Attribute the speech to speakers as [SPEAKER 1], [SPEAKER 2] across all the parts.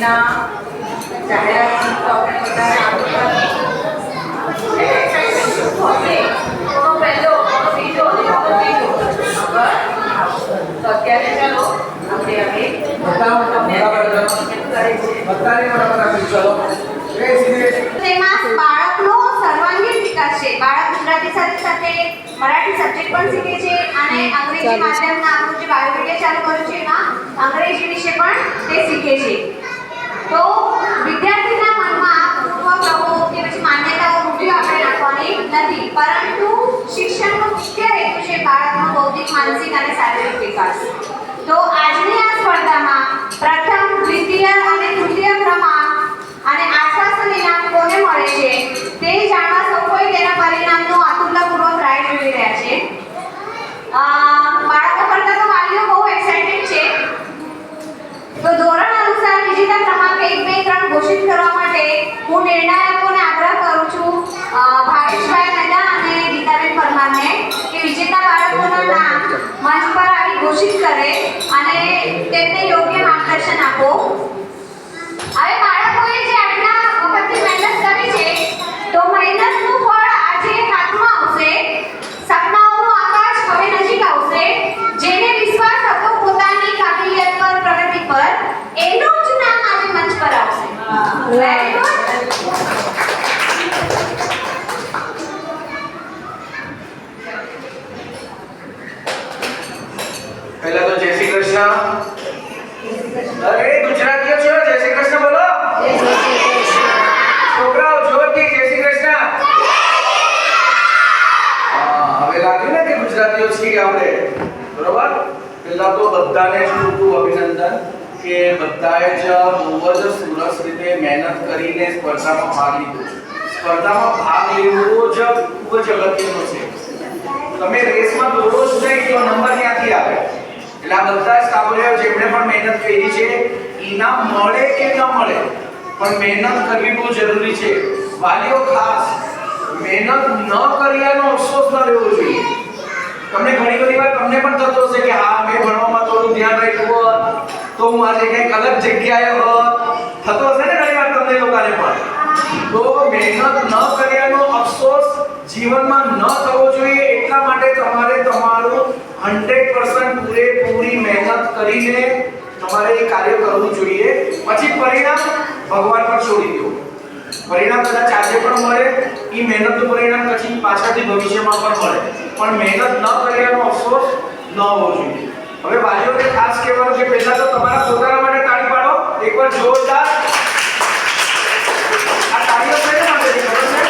[SPEAKER 1] એના જાહેરાત તો આપણે બધાને તો અત્યારે ચાલો આપણે હવે
[SPEAKER 2] તેમાં બાળકનો સર્વાંગીણ વિકાસ છે. બાળક ગુજરાતી સાથે સાથે મરાઠી સબ્જેક્ટ પણ શીખે છે અને અંગ્રેજી માધ્યમના આપણું જે બાયોમીડિયા ચાલુ કર્યું છે એમાં અંગ્રેજી વિશે પણ તે શીખે છે. તો વિદ્યાર્થીના મનમાં પૂર્વગ્રહો કે પછી માન્યતાઓ રૂઢિઓ આપણે નાખવાની નથી, પરંતુ શિક્ષણનો મુખ્ય હેતુ છે બાળકનો બૌદ્ધિક, માનસિક અને શારીરિક વિકાસ. તો આજની આ સ્પર્ધામાં પ્રથમ, દ્વિતીય અને તૃતીય ક્રમાંક અને આશ્વાસન ઇનામ કોને મળે છે તે જાણવા સૌ કોઈ તેના પરિણામનો આતુરતાપૂર્વક રાહ જોઈ રહ્યા છે. બાળકો કરતા તો વાલીઓ બહુ એક્સાઇટેડ છે. તો ધોરણ અનુસાર વિજેતા ક્રમાંક 1, 2, 3 ઘોષિત કરવા માટે હું નિર્ણાયકોને આગ્રહ કરું છું, ભાવેશભાઈ મહેતા અને રીતાબેન પરમારને, કે વિજેતા બાળકોના નામ મંચ પર આવી ઘોષિત કરે અને તેમને યોગ્ય માર્ગદર્શન આપો. હવે બાળકોએ જે આટલા વખતથી મહેનત કરી છે, તો મહેનતનું ફળ આજે હાથમાં આવશે. સપનાઓનો આકાશ હવે નજીક આવશે. જેને વિશ્વાસ હતો પોતાની કાબિલિયત પર, પ્રગતિ પર, એનું જ નામ આજે મંચ પર આવશે. Very good.
[SPEAKER 3] પહેલા તો જય શ્રી કૃષ્ણ. અરે ગુજરાતીઓ છો, જય શ્રી કૃષ્ણ બોલો. છોકરાઓ જોરથી જય શ્રી કૃષ્ણ. હવે લાગ્યું ને કે ગુજરાતીઓ છીએ આપણે, બરોબર? પહેલા તો બધાને ખૂબ અભિનંદન કે બધાએ જ બહુ જ સરસ રીતે મહેનત કરીને સ્પર્ધામાં ભાગ લીધો. સ્પર્ધામાં ભાગ લેવો જ ખૂબ જ અગત્યનો છે. તમે રેસમાં દોડો જ નહીં તો નંબર ક્યાંથી આવે? એટલે આ બધા સ્ટાફોએ જેમણે પણ મહેનત કરી છે, ઇનામ મળે કે ન મળે, પણ મહેનત કરવી બહુ જરૂરી છે. વાલીઓ ખાસ મહેનત ન કર્યાનો અફસોસ ન લેવો જોઈએ. તમને ઘણી બધી વાર તમને પણ થતો હશે કે હા મેં ભણવામાં થોડું ધ્યાન રાખ્યું હોત તો હું આજે કંઈક અલગ જગ્યાએ હોત. થતો હશે ને ઘણી વાર તમને લોકોને પણ. તો મહેનત ન કર્યાનો અફસોસ જીવનમાં ન થવો જોઈએ. એટલા માટે તમારે તમારું 100% પૂરેપૂરી મહેનત કરીને તમારે એ કાર્ય કરવું જોઈએ. પછી પરિણામ ભગવાન પર છોડી દો. પરિણામ કદાચ આજે પણ મળે, એ મહેનતનું પરિણામ પછી પાછળથી ભવિષ્યમાં પણ મળે, પણ મહેનત ન કર્યાનો અફસોસ ન હોવો જોઈએ. હવે વાલીઓને ખાસ કહેવાનું કે પહેલા તો તમારા પોતાના માટે તાળી પાડો એકવાર જોરદાર. આ તાળીઓ શેના માટે છે ખબર છે?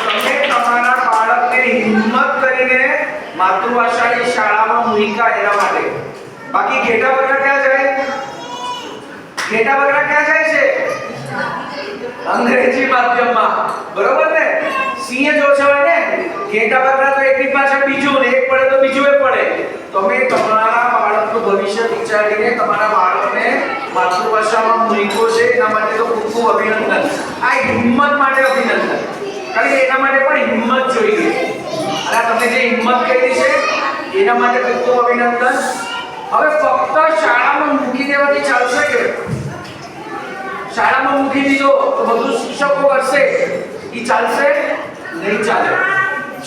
[SPEAKER 3] તમે તમારા બાળકને હિંમત કરીને માતૃભાષાની શાળામાં મૂક્યા એના માટે. બાકી ઘેટા બકરા ક્યાં જાય? ઘેટા બકરા ક્યાં જાય છે? અંગ્રેજી માધ્યમમાં, બરોબર ને? સિંહ જો છે ને, ઘેટા બકરા તો એકની પાછળ બીજું ને એક પડે તો બીજું એ પડે. તમે તમારા બાળકનું ભવિષ્ય વિચારીને તમારા બાળકને માતૃભાષામાં મૂક્યો છે એના માટે તો ખૂબ ખૂબ અભિનંદન. આ હિંમત માટે અભિનંદન, કારણ કે એના માટે પણ હિંમત જોઈએ. અને તમે જે હિંમત કરી છે એના માટે ખૂબ ખૂબ અભિનંદન. હવે ફક્ત શાળામાં મૂકી દેવાથી ચાલશે કે? શાળામાં મૂકી દીધો તો બધું શિક્ષકો કરશે, એ ચાલશે નહીં ચાલે.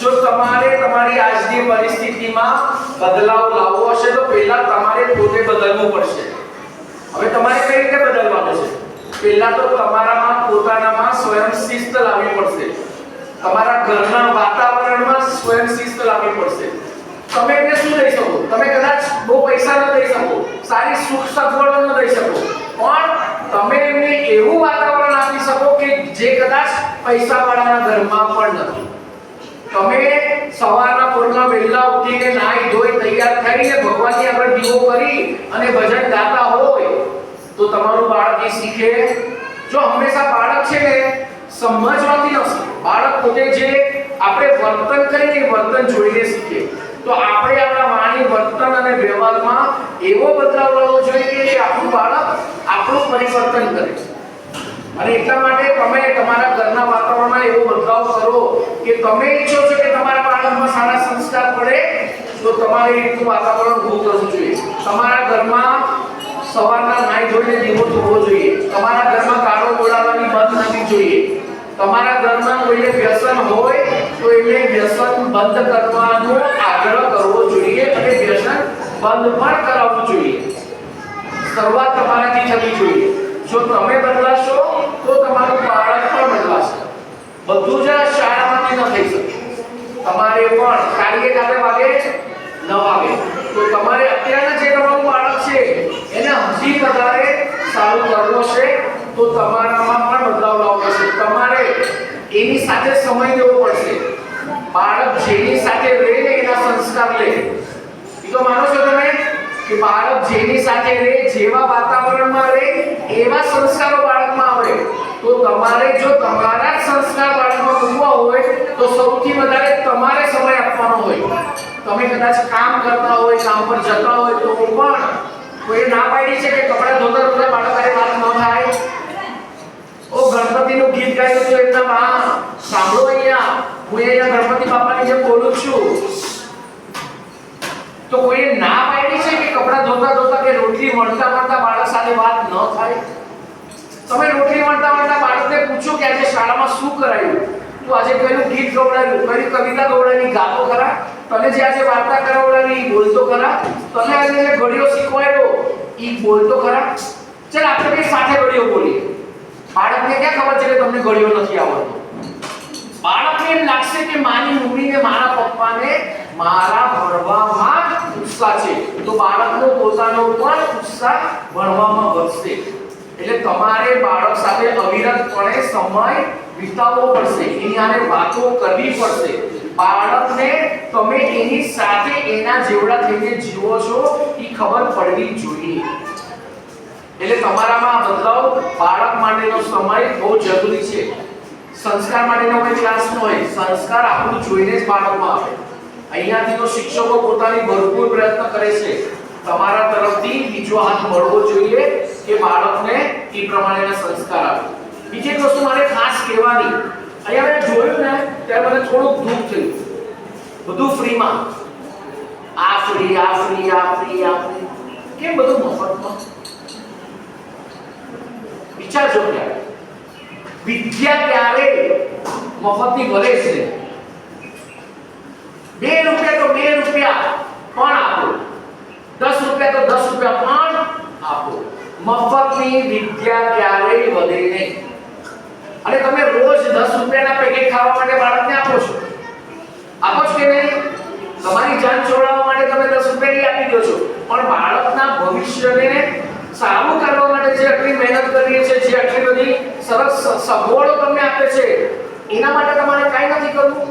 [SPEAKER 3] જો તમારે તમારી આજની પરિસ્થિતિમાં બદલાવ લાવવો હશે તો પહેલા તમારે પોતે બદલવું પડશે. હવે તમારે કઈ રીતે બદલવાનું છે? પહેલા તો તમારામાં પોતાનામાં સ્વયં શિસ્ત લાવવી પડશે. તમારા ઘરના વાતાવરણમાં સ્વયં શિસ્ત લાવવી પડશે. તમે એને શું દઈ શકો? તમે કદાચ બહુ પૈસા ન દઈ શકો, સારી સુખ સગવડો ન દઈ શકો, પણ તમે એમને એવું વાતાવરણ આપી શકો કે જે કદાચ પૈસાવાળાના ઘરમાં પણ નથી. તમે સવારના પોરમાં વહેલા ઉઠીને નાહી ધોઈ તૈયાર થઈને ભગવાનની આગળ દીવો કરી અને ભજન ગાતા હોય તો તમારું બાળક એ શીખે. જો હંમેશા બાળક છે ને સમજવાથી ન શીખે. બાળક પોતે જે આપણે વર્તન કરીને વર્તન જોઈને શીખે. તો આપણે આપણા વાણી, વર્તન અને વ્યવહારમાં એવો બદલાવ લાવવો જોઈએ કે આપણું બાળક આપણું પરિવર્તન કરે. અને એટલા માટે તમે તમારા ઘરના વાતાવરણમાં એવો બદલાવ કરો કે તમે ઈચ્છો છો કે તમારા બાળકમાં સારા સંસ્કાર પડે, તો તમારે એટલું વાતાવરણ ઊભું કરવું જોઈએ. તમારા ઘરમાં સવારના નાઈ ધોઈને દીવો ધોવો જોઈએ. તમારા ઘરમાં કાળો બોલાવવાની બંધ થવી જોઈએ. તમારા ઘરમાં કોઈને વ્યસન હોય તો એને વ્યસન બંધ કરવાનો આગ્રહ કરવો જોઈએ અને વ્યસન બંધ પણ કરાવવું જોઈએ. શરૂઆત તમારાથી થવી જોઈએ. જો તમે બદલાશો તો તમારું બાળક પણ બદલાશે. બધું જ શાળામાંથી ન થઈ શકે. તમારે પણ કાર્ય કાલે વાગે ન વાગે તો તમારે અત્યારના જે તમારું બાળક છે એને હજી વધારે સારું કરવો છે તો તમારામાં પણ બદલાવ લાવવો પડશે. તમારે એની સાથે સમય દેવો પડશે. બાળક જેની સાથે રહે ને એના સંસ્કાર લે. એ તો માનો છો તમે કે બાળક જેની સાથે રહે, જેવા વાતાવરણમાં રહે એવા સંસ્કારો બાળકમાં આવે. તો તમારે જો તમારા જ સંસ્કાર બાળકમાં મૂકવા હોય તો સૌથી વધારે તમારે સમય આપવાનો હોય. તમે કદાચ કામ કરતા હોય, કામ પર જતા હોય તો પણ કોઈ ના પાડી છે કે કપડા ધોતા ધોતા બાળક સાથે વાત ન થાય. ઓ ગણપતિનું ગીત ગાયું તો એમના બા સાંભળો અહીંયા, હું અહીંયા ગણપતિ બાપાની જેમ બોલું છું. તો કોઈ ના પાડી છે કે કપડા ધોતા ધોતા કે રોટલી વણતા વણતા બાળક સાથે વાત ન થાય. તમે રોટલી વણતા વણતા બાળકને પૂછો કે આજે શાળામાં શું કરાયું, તું આજે કયું ગીત ગવડાવ્યું, કઈ કવિતા ગવડાવી, ગાતો ખરા, તને જે આજે વાર્તા કરાવડાવી બોલતો ખરા, તને આજે જે ઘડીઓ શીખવાડ્યો ઈ બોલતો ખરા. ચાલ આપણે બે સાથે ઘડીઓ બોલીએ. બાળકને ક્યાં ખબર છે કે તમને ઘડીઓ નથી આવડતો. બાળકને એમ લાગશે કે મારી મમ્મીને મારા પપ્પાને મારા ભણવામાં ઉત્સાહ છે તો બાળકનો પોતાનો પણ ઉત્સાહ ભણવામાં વધશે. એટલે તમારે બાળક સાથે અવિરતપણે સમય વિતાવવો પડશે. એની સાથે વાતો કરવી પડશે. બાળકને તમે એની સાથે એના જેવડા થઈને જીવો છો એ ખબર પડવી જોઈએ. એટલે તમારામાં બદલાવ બાળક માટેનો સમય બહુ જરૂરી છે. સંસ્કાર માટેનો કોઈ ક્લાસ ન હોય. સંસ્કાર આપણું જોઈને જ બાળકમાં આવે. અહીંયાથી તો શિક્ષકો પોતાની ભરપૂર પ્રયત્ન કરે છે. તમારા તરફથી બીજો હાથ મળવો જોઈએ કે બાળકને એ પ્રમાણેના સંસ્કાર આપે. બીજી એક વસ્તુ મારે ખાસ કહેવાની, અહીંયા મેં જોયું ને ત્યારે મને થોડુંક દુઃખ થયું. બધું ફ્રીમાં, આ ફ્રી, આ ફ્રી, આ ફ્રી, આ ફ્રી, કેમ બધું મફતમાં? વિચારજો ક્યારે વિદ્યા ક્યારે મફતની ભલે છે. 2 રૂપિયા તો 2 રૂપિયા પણ આપો, 10 રૂપિયા તો 10 રૂપિયા પણ આપો. મફતની વિદ્યા ક્યારેય વધે નહીં. અને તમે રોજ 10 રૂપિયાના પેકેટ ખાવા માટે બાળકને આપો છો, આપો છો કે નહીં? તમારી જાન છોડાવવા માટે તમે 10 રૂપિયા આપી દો છો, પણ બાળકના ભવિષ્યને સારું કરવા માટે જે આટલી મહેનત કરીએ છે, જે આટલી બધી સરસ સગવડો તમને આપે છે, એના માટે તમારે કાંઈ નથી કરવું.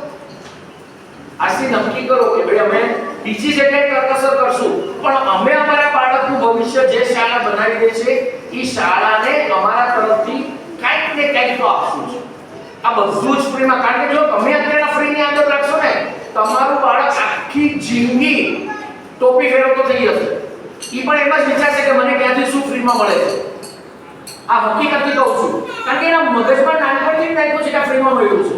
[SPEAKER 3] આજથી નક્કી કરો કે ભાઈ અમે બીજી જગ્યાએ કરકસર કરશું, પણ અમે અમારા બાળકનું ભવિષ્ય જે શાળા બનાવી દે છે એ શાળાને અમારા તરફથી કાંઈક ને કાંઈક તો આપશું છે. આ બધું જ ફ્રીમાં. કારણ કે જો તમે અત્યારે ફ્રીની આદત રાખશો ને, તમારું બાળક આખી જિંદગી ટોપી ફેરવતો થઈ જશે. ઈ પણ એમ જ વિચારશે કે મને ક્યાંથી શું ફ્રીમાં મળે છે. આ હકીકતથી કહું છું, કારણ કે એના મગજમાં નાનપણથી જ નાખ્યું છે કે આ ફ્રીમાં મળ્યું છે.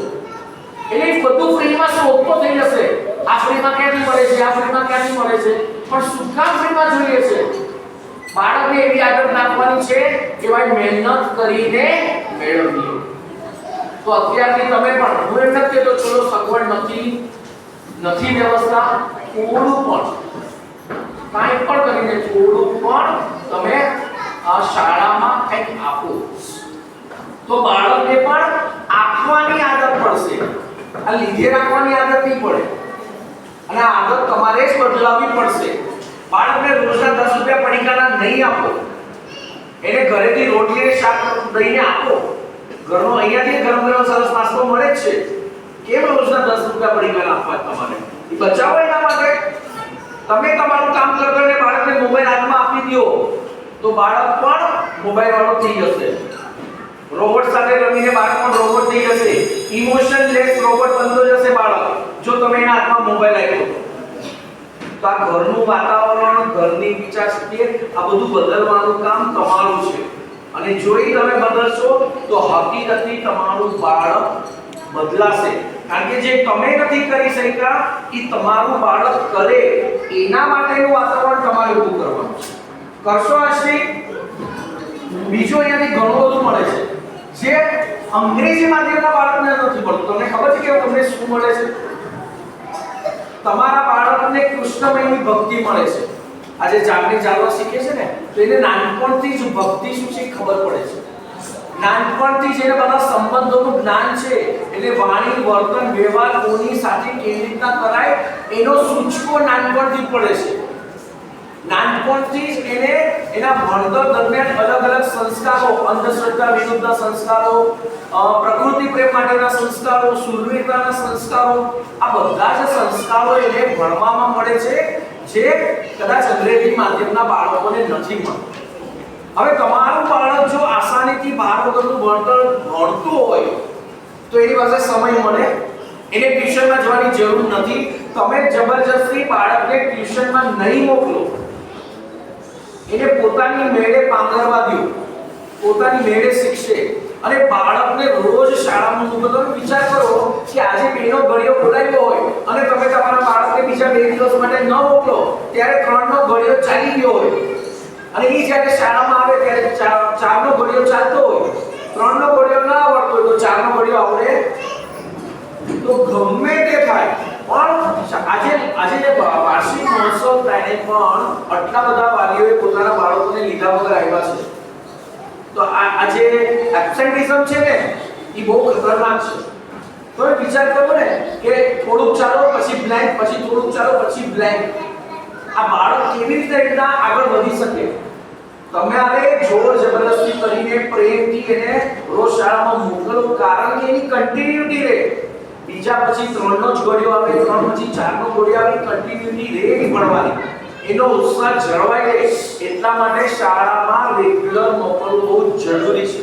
[SPEAKER 3] એટલે બધું ફ્રીમાં શોધતો થઈ જશે. આ ફ્રીમાં ક્યાંથી મળે છે, આ ફ્રીમાં ક્યાંથી મળે છે, પણ શું કામ ફ્રીમાં જોઈએ છે? બાળકને એવી આદત નાખવાની છે કે ભાઈ મહેનત કરીને મેળવીએ. તો અત્યારથી તમે પણ, હું એમ નથી કહેતો ચલો સગવડ નથી વ્યવસ્થા, થોડું પણ કાંઈ પણ કરીને થોડું પણ તમે આ શાળામાં કંઈક આપો તો બાળકને પણ આપવાની આદત પડશે. આ લીધે રાખવાની આદત નહીં પડે. અને આ આદત તમારે જ બદલાવવી પડશે. બાળકને રોજના 10 રૂપિયા પડીકાના નહીં આપો, એને ઘરેથી રોટલી ને શાક દઈને આપો. ઘરનો અહીંયાથી ગરમ ગરમ સરસ નાસ્તો મળે જ છે. કેમ રોજના 10 રૂપિયા પડીકાના આપવા તમારે? એ બચાવો એના માટે. તમે તમારું કામ કરતા ને બાળકને મોબાઈલ હાથમાં આપી દો તો બાળક પણ મોબાઈલ વાળો થઈ જશે. રોબોટ સાથે રમીને બાળક પણ રોબોટ થઈ જશે. ઇમોશનલેસ રોબોટ બનતો જશે બાળક, જો તમે એના હાથમાં મોબાઈલ આપ્યો તો. આ ઘરનું વાતાવરણ, ઘરની વિચારશક્તિ, આ બધું બદલવાનું કામ તમારું છે. અને જો એ તમે બદલશો તો હકીકતથી તમારું બાળક બદલાશે. કારણ કે જે તમે નથી કરી શક્યા એ તમારું બાળક કરે, એના માટેનું વાતાવરણ તમારે ઊભું કરવાનું છે. કરશો આશ્રી? બીજું અહીંયાથી ઘણું બધું મળે છે જે અંગ્રેજી માધ્યમના બાળકને નથી મળતું. તમને ખબર છે કે તમને શું મળે છે? તમારા બાળકને કૃષ્ણમયની ભક્તિ મળે છે. આજે જાગની ચાલવા શીખે છે ને, તો એને નાનપણથી જ ભક્તિ શું છે ખબર પડે છે. નાનપણથી જ એને બધા સંબંધોનું જ્ઞાન છે. એટલે વાણી, વર્તન, વ્યવહાર કોની સાથે કેવી રીતના કરાય એનો સૂચકો નાનપણથી પડે છે. નાનપણથી જ એને એના ભણતર દરમિયાન અલગ અલગ સંસ્કારો, અંધશ્રદ્ધા વિરુદ્ધના સંસ્કારો, પ્રકૃતિ પ્રેમ માટેના સંસ્કારો, શૂરવીરતાના સંસ્કારો, આ બધા જ સંસ્કારો એને ભણવામાં મળે છે જે કદાચ અંગ્રેજી માધ્યમના બાળકોને નથી મળતું. હવે તમારું બાળક જો આસાનીથી બહાર વગરનું ભણતર ભણતું હોય તો એની પાસે સમય મળે, એને ટ્યુશનમાં જવાની જરૂર નથી. તમે જબરજસ્તી બાળકને ટ્યુશનમાં નહીં મોકલો, એને પોતાની મેળે પાંગરવા દો, પોતાની મેળે શીખશે. અને બાળકને રોજ શાળામાં મોકલવાનો વિચાર કરો કે આજે બેનો ઘડિયો બોલાવ્યો હોય અને તમે તમારા બાળકને બીજા 2 દિવસ માટે ન મોકલો, ત્યારે 3નો ઘડિયો ચાલી ગયો હોય અને એ જ્યારે શાળામાં આવે ત્યારે 4નો ઘડિયો ચાલતો હોય, 3નો ઘડિયો ના આવડતો હોય તો 4નો ઘડિયો આવડે તો ગમે તે થાય. પણ આજે જે વાર્ષિક મહોત્સવ ત્યારે પણ આટલા બધા વાલીઓએ પોતાના બાળકોને લીધા વગર આવ્યા છે. તો આજે એબ્સેન્ટિઝમ છે ને એ બહુ ખતરનાક છે. તો વિચાર કરો ને કે થોડુંક ચાલો પછી બ્લેન્ક, પછી થોડુંક ચાલો પછી બ્લેન્ક. આ બાળક કેવી રીતે આગળ વધી શકે? તમે આને જોર જબરદસ્તી કરીને પ્રેમથી એને રોજ શાળામાં મોકલો, કારણ કે એની કન્ટિન્યુટી રહે. બીજા પછી 3નો જ ઘડિયો આવે, 3 પછી 4નો ઘડિયો આવે, કન્ટિન્યુટી રહે એની ભણવાની, એનો ઉત્સાહ જળવાઈ રહે. એટલા માટે શાળામાં રેગ્યુલર મોકલવું બહુ જરૂરી છે.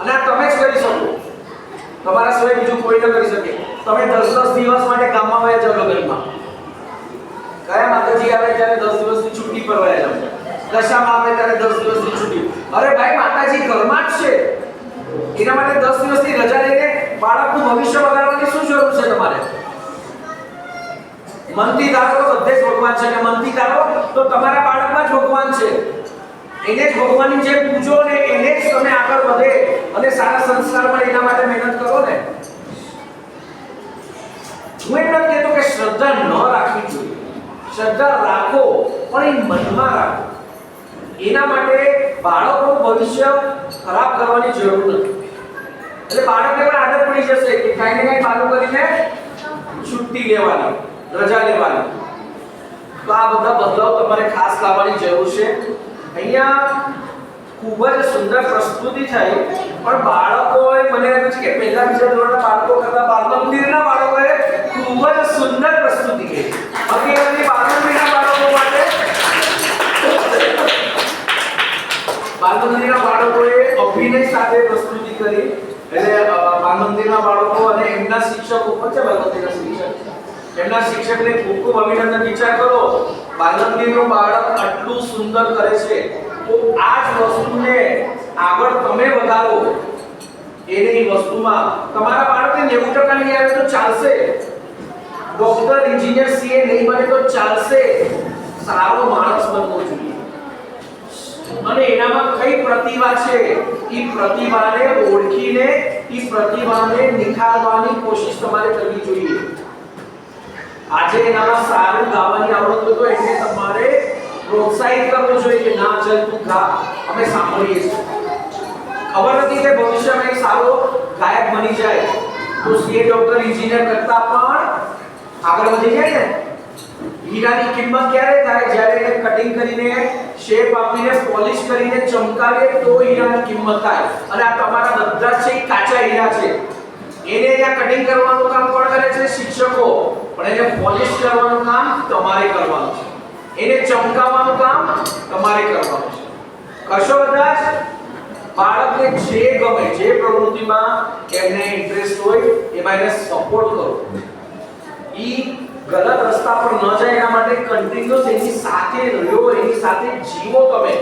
[SPEAKER 3] અને આ તમે જ કરી શકો, તમારા સિવાય બીજું કોઈ ન કરી શકે. તમે 10 દિવસ માટે ગામમાં વયા જાઓ લગ્નમાં. કયા માતાજી આવે ત્યારે 10 દિવસની છુટ્ટી પર વયા જાઓ. દશામાં આવે ત્યારે 10 દિવસની છુટ્ટી. અરે ભાઈ, માતાજી ઘરમાં જ છે, એના માટે 10 દિવસની રજા લઈને બાળકનું ભવિષ્ય બગાડવાની શું જરૂર છે તમારે? મનથી ધારો તો બધે જ ભગવાન છે, અને મનથી ધારો તો તમારા બાળકમાં જ ભગવાન છે. એને જ ભગવાનની જેમ પૂજો ને એને જ તમે આગળ વધે અને સારા સંસ્કાર મળે એના માટે મહેનત કરો ને. હું એમ નથી કહેતો કે શ્રદ્ધા ન રાખવી જોઈએ, શ્રદ્ધા રાખો, પણ એ મનમાં રાખો. એના માટે બાળકોનું ભવિષ્ય ખરાબ કરવાની જરૂર નથી. એટલે બાળકને પણ આદત પડી જશે કે કાંઈ ને કાંઈ ચાલુ કરીને છુટ્ટી લેવાની, રજા લેવાની. તો આ બધા બદલાવ તમારે ખાસ લાવવાની જરૂર છે. અહીંયા ખૂબ જ સુંદર પ્રસ્તુતિ થઈ, પણ બાળકોએ મને એમ છે કે પહેલા બીજા ધોરણના બાળકો કરતા બાલ મંદિરના બાળકોએ ખૂબ જ સુંદર પ્રસ્તુતિ કરી. હકીકતની બાલ મંદિરના બાળકો માટે બાલ મંદિરના બાળકોએ અભિનય સાથે પ્રસ્તુતિ કરી. એટલે બાલ મંદિરના બાળકો અને એમના શિક્ષકો પણ છે, બાલ મંદિરના શિક્ષક, એમના શિક્ષકને ખૂબ ખૂબ અભિનંદન. વિચાર કરો, બાલ મંદિરનું બાળક આટલું સુંદર કરે છે, તો આ જ વસ્તુને આગળ તમે વધારો. એની વસ્તુમાં તમારા બાળકને 90% લઈ આવે તો ચાલશે, ડોક્ટર, એન્જિનિયર, સીએ નહીં બને તો ચાલશે. સારો માણસ બનવો જોઈએ. અને એનામાં કઈ પ્રતિભા છે, એ પ્રતિભાને ઓળખીને એ પ્રતિભાને નિખારવાની કોશિશ તમારે કરવી જોઈએ. આજે એનામાં સારું ગાવાની આવડત હોય તો એને તમારે પ્રોત્સાહિત કરવો જોઈએ કે ના ચાલ તું ગા, અમે સાંભળીએ છીએ. ખબર નથી કે ભવિષ્યમાં એક સારો ગાયક બની જાય તો સીએ, ડોક્ટર, એન્જિનિયર કરતા પણ આગળ વધી જાય ને. હીરાની કિંમત ક્યારે થાય? જ્યારે એને કટિંગ કરીને, શેપ આપીને, પોલિશ કરીને ચમકાવે તો હીરાની કિંમત થાય. અને આ તમારા બધા છે કાચા હીરા છે. એને અહીંયા કટિંગ કરવાનું કામ કોણ કરે છે? શિક્ષકો. પણ એને પોલિશ કરવાનું કામ તમારે કરવાનું છે. એને ચમકાવવાનું કામ તમારે કરવાનું છે. કરશો બધા જ? બાળકને જે ગમે, જે પ્રવૃત્તિમાં એમને ઇન્ટરેસ્ટ હોય એમાં એને સપોર્ટ કરો. ઈ ગલત રસ્તા પર ન જાય એના માટે કન્ટિન્યુઅસ એની સાથે રહ્યો, એની સાથે જીવો. તમે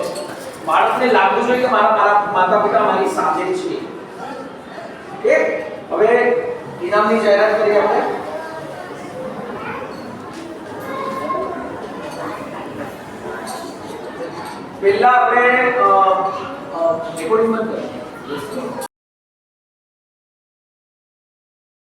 [SPEAKER 3] બાળકને લાગવું જોઈએ કે મારા માતા પિતા મારી સાથે છે. ઓકે, હવે ઇનામની જાહેરાત કરીએ આપણે. પહેલા આપણે રેકોર્ડિંગ બંધ કરીએ.